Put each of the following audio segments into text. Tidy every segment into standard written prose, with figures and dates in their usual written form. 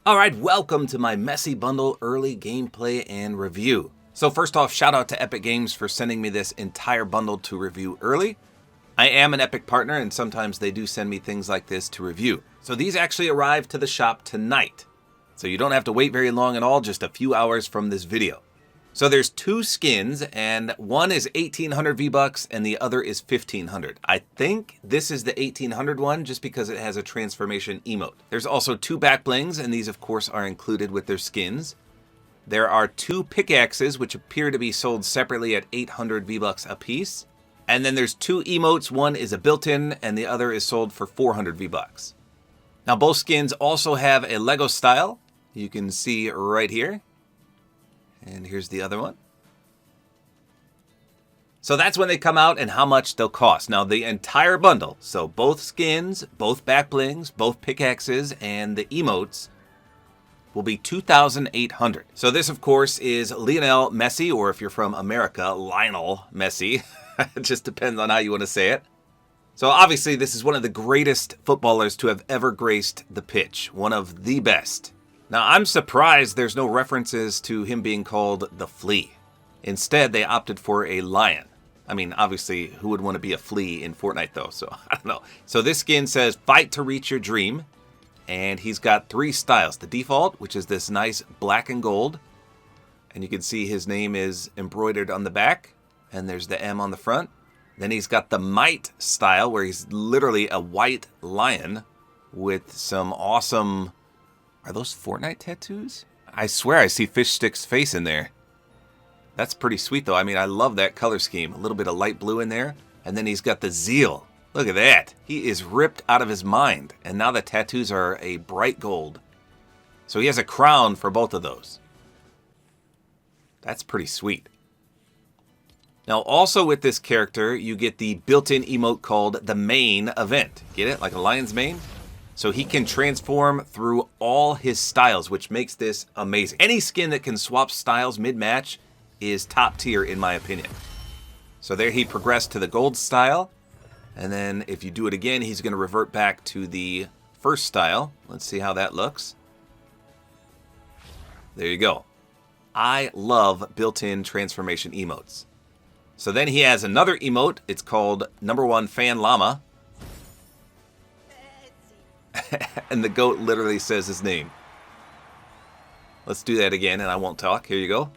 Alright, welcome to my Messi Bundle early gameplay and review. So first off, shout out to Epic Games for sending me this entire bundle to review early. I am an Epic partner and sometimes they do send me things like this to review. So these actually arrived to the shop tonight. So you don't have to wait very long at all, just a few hours from this video. So there's two skins, and one is 1,800 V-Bucks and the other is 1,500. I think this is the 1,800 one just because it has a transformation emote. There's also two back blings, and these of course are included with their skins. There are two pickaxes which appear to be sold separately at 800 V-Bucks a piece. And then there's two emotes, one is a built-in and the other is sold for 400 V-Bucks. Now both skins also have a Lego style. You can see right here. And here's the other one. So that's when they come out and how much they'll cost. Now the entire bundle, so both skins, both back blings, both pickaxes, and the emotes will be 2,800. So this of course is Lionel Messi, or if you're from America, Lionel Messi. It just depends on how you want to say it. So obviously this is one of the greatest footballers to have ever graced the pitch. One of the best. Now, I'm surprised there's no references to him being called the Flea. Instead, they opted for a lion. I mean, obviously, who would want to be a flea in Fortnite, though? So, I don't know. So this skin says, fight to reach your dream. And he's got three styles. The default, which is this nice black and gold. And you can see his name is embroidered on the back. And there's the M on the front. Then he's got the Might style, where he's literally a white lion with some awesome... Are those Fortnite tattoos? I swear I see Fish Stick's face in there. That's pretty sweet though. I mean, I love that color scheme. A little bit of light blue in there. And then he's got the Zeal. Look at that. He is ripped out of his mind. And now the tattoos are a bright gold. So he has a crown for both of those. That's pretty sweet. Now also with this character, you get the built-in emote called the Main Event. Get it? Like a lion's mane? So he can transform through all his styles, which makes this amazing. Any skin that can swap styles mid-match is top tier in my opinion. So there he progressed to the gold style. And then if you do it again, he's going to revert back to the first style. Let's see how that looks. There you go. I love built-in transformation emotes. So then he has another emote. It's called #1 Fan Llama. And the goat literally says his name. Let's do that again and I won't talk. Here you go.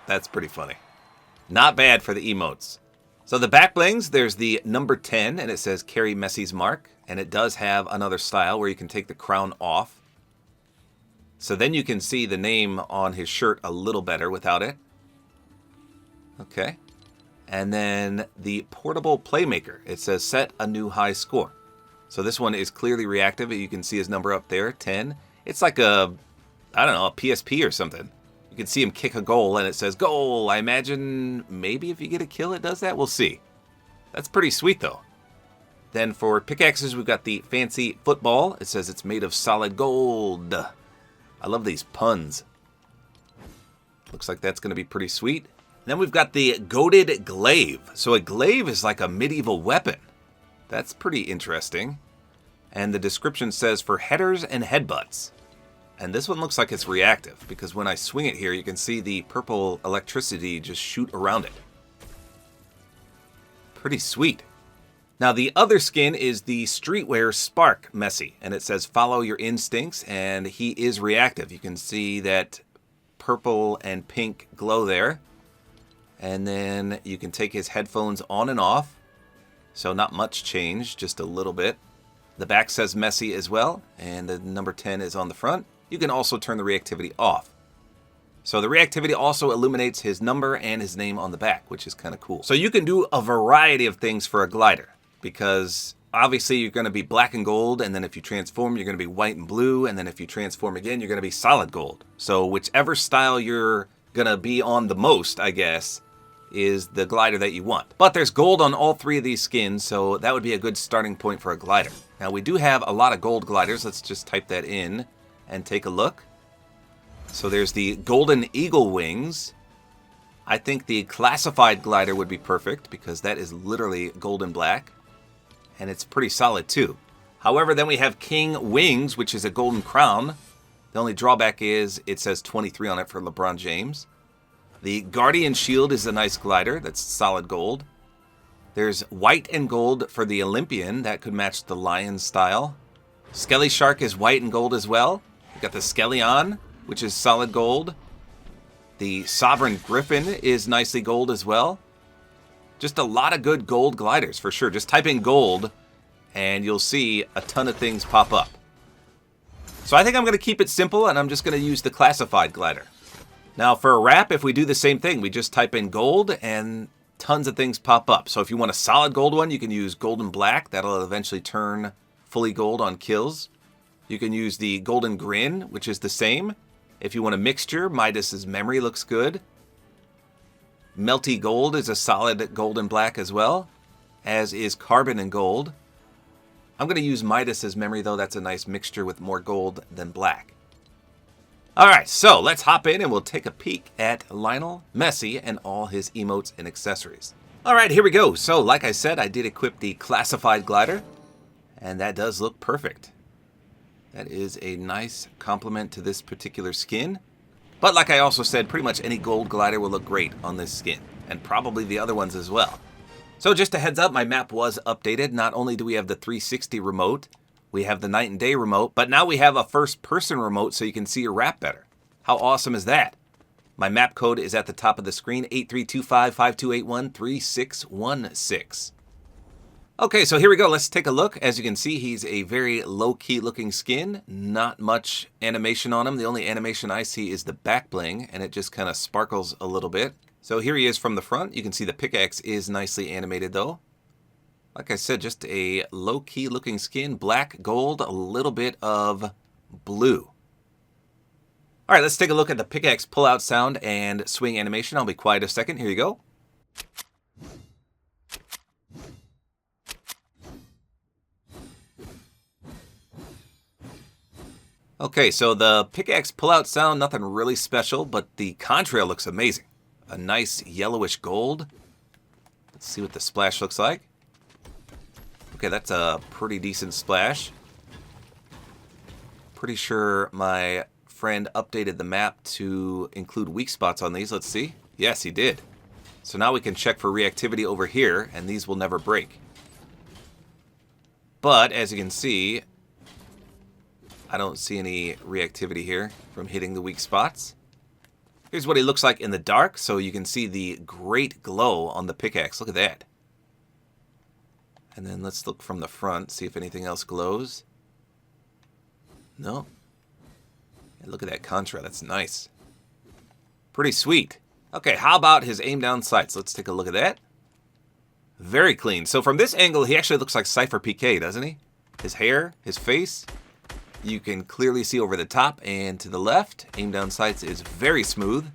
That's pretty funny. Not bad for the emotes. So the back blings, there's the number 10 and it says carry Messi's mark. And it does have another style where you can take the crown off. So then you can see the name on his shirt a little better without it. Okay. And then the portable playmaker. It says set a new high score. So this one is clearly reactive. You can see his number up there, 10. It's like a, I don't know, a PSP or something. You can see him kick a goal and it says goal. I imagine maybe if you get a kill it does that. We'll see. That's pretty sweet though. Then for pickaxes, we've got the fancy football. It says it's made of solid gold. I love these puns. Looks like that's going to be pretty sweet. Then we've got the goated glaive. So a glaive is like a medieval weapon. That's pretty interesting. And the description says for headers and headbutts. And this one looks like it's reactive because when I swing it here, you can see the purple electricity just shoot around it. Pretty sweet. Now the other skin is the Streetwear Spark Messi. And it says follow your instincts and he is reactive. You can see that purple and pink glow there. And then you can take his headphones on and off. So not much change, just a little bit. The back says Messi as well, and the number 10 is on the front. You can also turn the reactivity off. So the reactivity also illuminates his number and his name on the back, which is kind of cool. So you can do a variety of things for a glider, because obviously you're going to be black and gold, and then if you transform, you're going to be white and blue, and then if you transform again, you're going to be solid gold. So whichever style you're going to be on the most, I guess, is the glider that you want. But there's gold on all three of these skins, so that would be a good starting point for a glider. Now we do have a lot of gold gliders. Let's just type that in and take a look. So there's the Golden Eagle Wings. I think the classified glider would be perfect because that is literally gold and black. And it's pretty solid too. However, then we have King Wings, which is a golden crown. The only drawback is it says 23 on it for LeBron James. The Guardian Shield is a nice glider. That's solid gold. There's white and gold for the Olympian. That could match the Lion style. Skelly Shark is white and gold as well. We've got the Skeleon, which is solid gold. The Sovereign Griffin is nicely gold as well. Just a lot of good gold gliders for sure. Just type in gold and you'll see a ton of things pop up. So I think I'm going to keep it simple and I'm just going to use the classified glider. Now for a wrap, if we do the same thing, we just type in gold and tons of things pop up. So if you want a solid gold one, you can use golden black. That'll eventually turn fully gold on kills. You can use the golden grin, which is the same. If you want a mixture, Midas's memory looks good. Melty gold is a solid gold and black as well, as is carbon and gold. I'm going to use Midas's memory though. That's a nice mixture with more gold than black. Alright, so let's hop in and we'll take a peek at Lionel Messi and all his emotes and accessories. Alright, here we go. So like I said, I did equip the classified glider, and that does look perfect. That is a nice complement to this particular skin. But like I also said, pretty much any gold glider will look great on this skin, and probably the other ones as well. So just a heads up, my map was updated. Not only do we have the 360 remote, we have the night and day remote, but now we have a first person remote so you can see your wrap better. How awesome is that? My map code is at the top of the screen, 832552813616. Okay, so here we go. Let's take a look. As you can see, he's a very low-key looking skin. Not much animation on him. The only animation I see is the back bling, and it just kind of sparkles a little bit. So here he is from the front. You can see the pickaxe is nicely animated, though. Like I said, just a low-key looking skin. Black, gold, a little bit of blue. All right, let's take a look at the pickaxe pull-out sound and swing animation. I'll be quiet a second. Here you go. Okay, so the pickaxe pull-out sound, nothing really special, but the contrail looks amazing. A nice yellowish gold. Let's see what the splash looks like. Okay, that's a pretty decent splash. Pretty sure my friend updated the map to include weak spots on these. Let's see. Yes, he did. So now we can check for reactivity over here, and these will never break. But, as you can see, I don't see any reactivity here from hitting the weak spots. Here's what he looks like in the dark, so you can see the great glow on the pickaxe. Look at that. And then let's look from the front, see if anything else glows. No. And look at that contrast, that's nice. Pretty sweet. Okay, how about his aim down sights? Let's take a look at that. Very clean. So from this angle, he actually looks like Cypher PK, doesn't he? His hair, his face. You can clearly see over the top and to the left. Aim down sights is very smooth.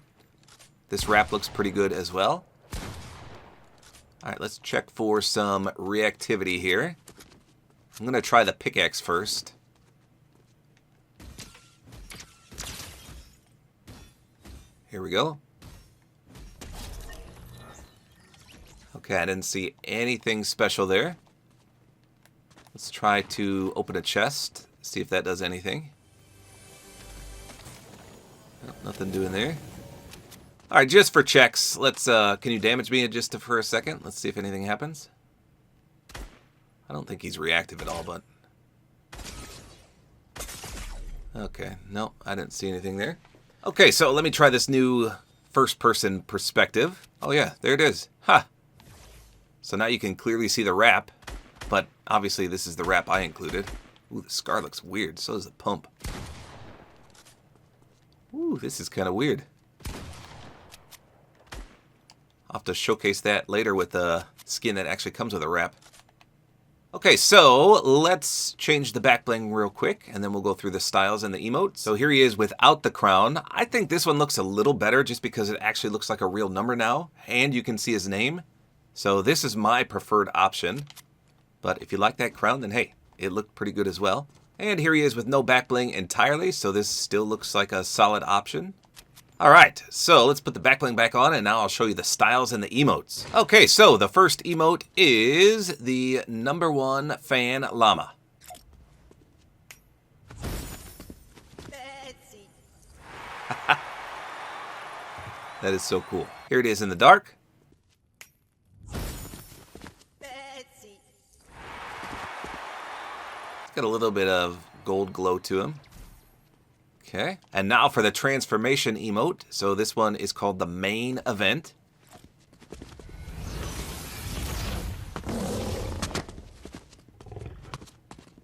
This wrap looks pretty good as well. All right, let's check for some reactivity here. I'm going to try the pickaxe first. Here we go. Okay, I didn't see anything special there. Let's try to open a chest. See if that does anything. Nope, nothing doing there. All right, just for checks, let's. Can you damage me just for a second? Let's see if anything happens. I don't think he's reactive at all, but okay. No, I didn't see anything there. Okay, so let me try this new first-person perspective. Oh yeah, there it is. Ha! So now you can clearly see the wrap, but obviously this is the wrap I included. Ooh, the scar looks weird. So does the pump. Ooh, this is kind of weird. I'll have to showcase that later with the skin that actually comes with a wrap. Okay, so let's change the back bling real quick, and then we'll go through the styles and the emotes. So here he is without the crown. I think this one looks a little better just because it actually looks like a real number now, and you can see his name. So this is my preferred option. But if you like that crown, then hey, it looked pretty good as well. And here he is with no back bling entirely, so this still looks like a solid option. Alright, so let's put the back bling back on, and now I'll show you the styles and the emotes. Okay, so the first emote is the #1 fan llama. That is so cool. Here it is in the dark. It's got a little bit of gold glow to him. Okay, and now for the transformation emote. So this one is called the main event.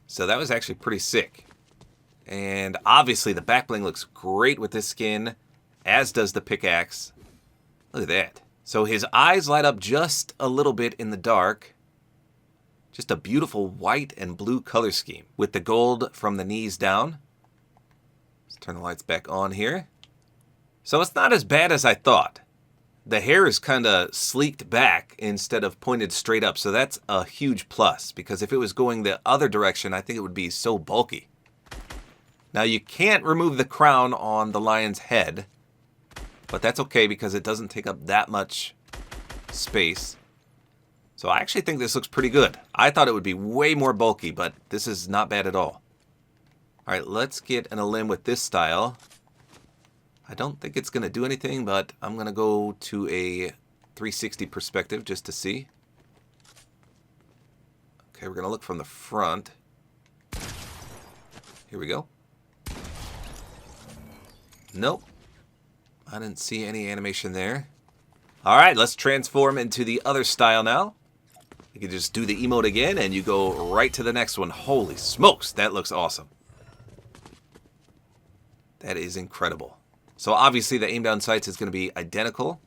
So that was actually pretty sick. And obviously the back bling looks great with this skin, as does the pickaxe. Look at that. So his eyes light up just a little bit in the dark. Just a beautiful white and blue color scheme with the gold from the knees down. Let's turn the lights back on here. So it's not as bad as I thought. The hair is kind of sleeked back instead of pointed straight up. So that's a huge plus, because if it was going the other direction, I think it would be so bulky. Now you can't remove the crown on the lion's head, but that's okay because it doesn't take up that much space. So I actually think this looks pretty good. I thought it would be way more bulky, but this is not bad at all. All right, let's get an limb with this style. I don't think it's going to do anything, but I'm going to go to a 360 perspective just to see. Okay, we're going to look from the front. Here we go. Nope. I didn't see any animation there. All right, let's transform into the other style now. You can just do the emote again, and you go right to the next one. Holy smokes, that looks awesome. That is incredible. So obviously the aim down sights is going to be identical.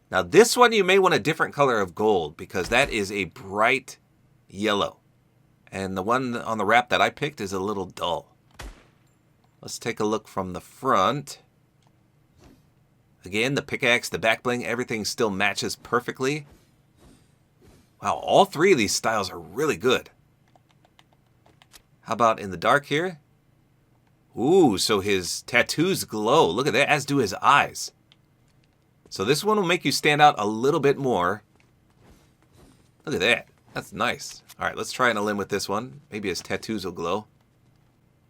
Now this one you may want a different color of gold, because that is a bright yellow. And the one on the wrap that I picked is a little dull. Let's take a look from the front. Again, the pickaxe, the back bling, everything still matches perfectly. Wow, all three of these styles are really good. How about in the dark here? Ooh, so his tattoos glow. Look at that, as do his eyes. So this one will make you stand out a little bit more. Look at that. That's nice. All right, let's try an limb with this one. Maybe his tattoos will glow.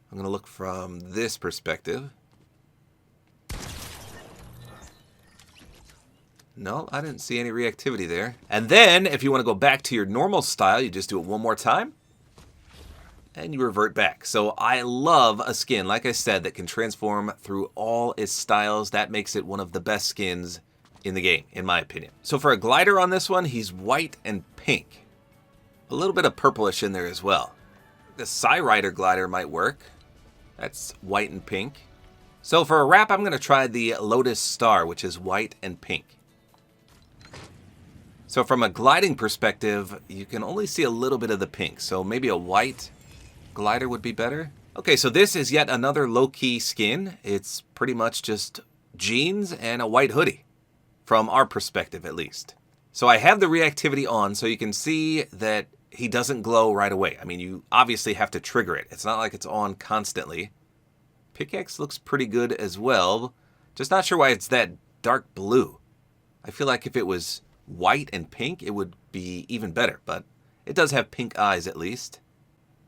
I'm going to look from this perspective. No, I didn't see any reactivity there. And then, if you want to go back to your normal style, you just do it one more time. And you revert back. So I love a skin, like I said, that can transform through all its styles. That makes it one of the best skins in the game, in my opinion. So for a glider on this one, he's white and pink. A little bit of purplish in there as well. The Psy Rider glider might work. That's white and pink. So for a wrap, I'm going to try the Lotus Star, which is white and pink. So from a gliding perspective, you can only see a little bit of the pink. So maybe a white glider would be better. Okay, so this is yet another low-key skin. It's pretty much just jeans and a white hoodie, from our perspective at least. So I have the reactivity on, so you can see that he doesn't glow right away. I mean, you obviously have to trigger it. It's not like it's on constantly. Pickaxe looks pretty good as well. Just not sure why it's that dark blue. I feel like if it was white and pink, it would be even better, but it does have pink eyes at least.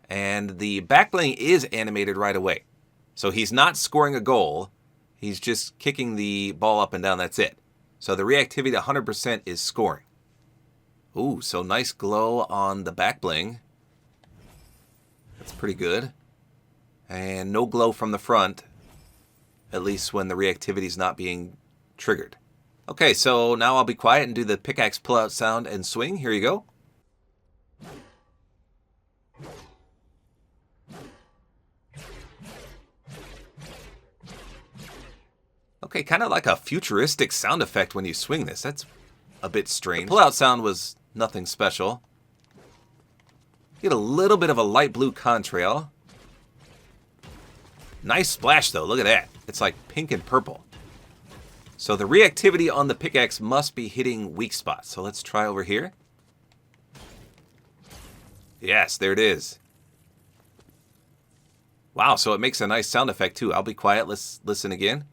And the back bling is animated right away. So he's not scoring a goal. He's just kicking the ball up and down, that's it. So the reactivity 100% is scoring. Ooh, so nice glow on the back bling. That's pretty good. And no glow from the front, at least when the reactivity is not being triggered. Okay, so now I'll be quiet and do the pickaxe pull-out sound and swing. Here you go. Okay, kind of like a futuristic sound effect when you swing this. That's a bit strange. The pull-out sound was nothing special. Get a little bit of a light blue contrail. Nice splash, though. Look at that. It's like pink and purple. So the reactivity on the pickaxe must be hitting weak spots. So let's try over here. Yes, there it is. Wow, so it makes a nice sound effect, too. I'll be quiet. Let's listen again.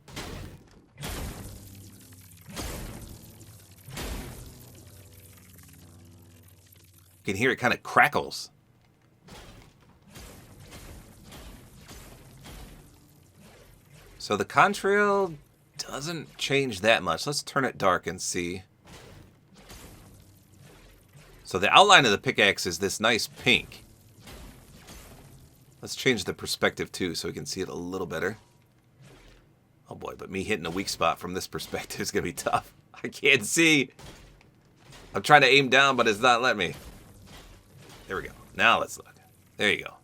You can hear it kind of crackles. So the contrail doesn't change that much. Let's turn it dark and see. So the outline of the pickaxe is this nice pink. Let's change the perspective too so we can see it a little better. Oh boy, but me hitting a weak spot from this perspective is going to be tough. I can't see. I'm trying to aim down, but it's not letting me. There we go. Now let's look. There you go.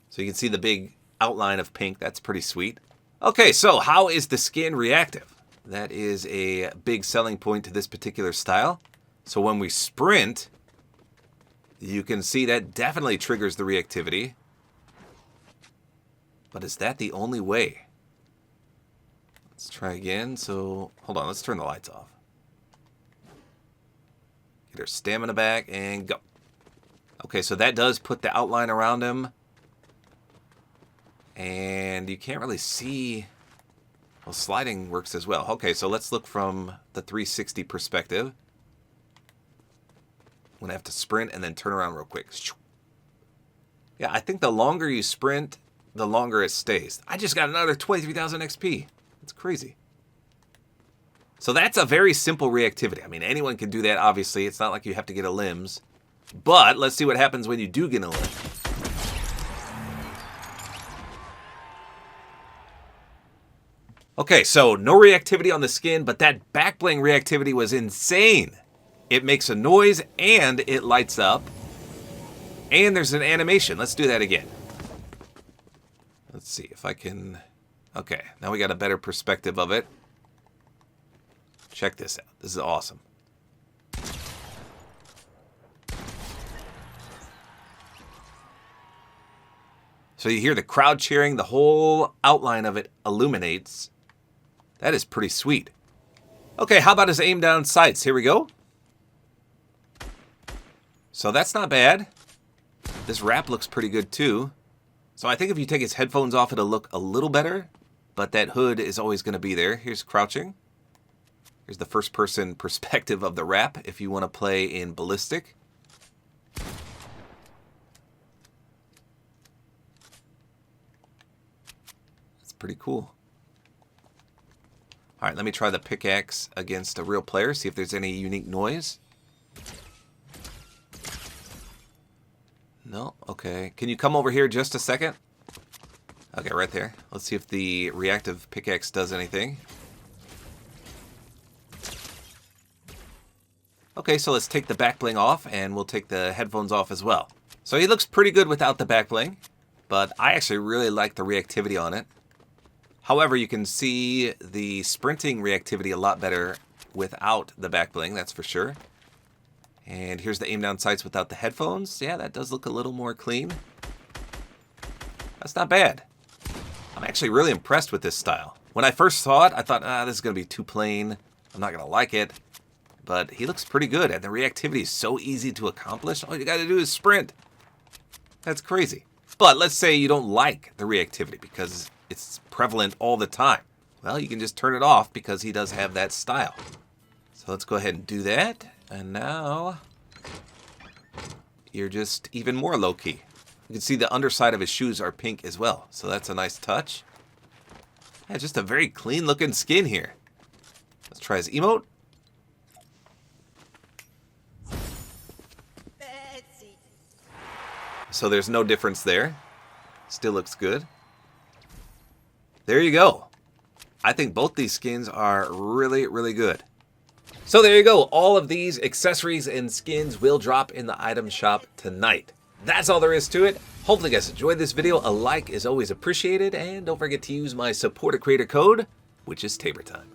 So you can see the big outline of pink. That's pretty sweet. Okay, so how is the skin reactive? That is a big selling point to this particular style. So when we sprint, you can see that definitely triggers the reactivity. But is that the only way? Let's try again. So, hold on, let's turn the lights off. Get our stamina back and go. Okay, so that does put the outline around him. And you can't really see. Well, sliding works as well. Okay, so let's look from the 360 perspective. I'm going to have to sprint and then turn around real quick. Yeah, I think the longer you sprint, the longer it stays. I just got another 23,000 XP. That's crazy. So that's a very simple reactivity. I mean, anyone can do that, obviously. It's not like you have to get a limbs. But let's see what happens when you do get a limb. Okay, so no reactivity on the skin, but that back bling reactivity was insane. It makes a noise and it lights up. And there's an animation. Let's do that again. Let's see if I can... Okay, now we got a better perspective of it. Check this out. This is awesome. So you hear the crowd cheering. The whole outline of it illuminates. That is pretty sweet. Okay, how about his aim down sights? Here we go. So that's not bad. This wrap looks pretty good too. So I think if you take his headphones off, it'll look a little better. But that hood is always going to be there. Here's crouching. Here's the first person perspective of the wrap if you want to play in ballistic. That's pretty cool. All right, let me try the pickaxe against a real player, see if there's any unique noise. No? Okay. Can you come over here just a second? Okay, right there. Let's see if the reactive pickaxe does anything. Okay, so let's take the back bling off, and we'll take the headphones off as well. So he looks pretty good without the back bling, but I actually really like the reactivity on it. However, you can see the sprinting reactivity a lot better without the back bling, that's for sure. And here's the aim down sights without the headphones. Yeah, that does look a little more clean. That's not bad. I'm actually really impressed with this style. When I first saw it, I thought, this is going to be too plain. I'm not going to like it. But he looks pretty good, and the reactivity is so easy to accomplish. All you got to do is sprint. That's crazy. But let's say you don't like the reactivity because it's prevalent all the time. Well, you can just turn it off because he does have that style. So let's go ahead and do that. And now you're just even more low-key. You can see the underside of his shoes are pink as well. So that's a nice touch. Yeah, just a very clean-looking skin here. Let's try his emote. So there's no difference there. Still looks good. There you go. I think both these skins are really, really good. So there you go. All of these accessories and skins will drop in the item shop tonight. That's all there is to it. Hopefully you guys enjoyed this video. A like is always appreciated. And don't forget to use my Support-A-Creator code, which is Tabor time.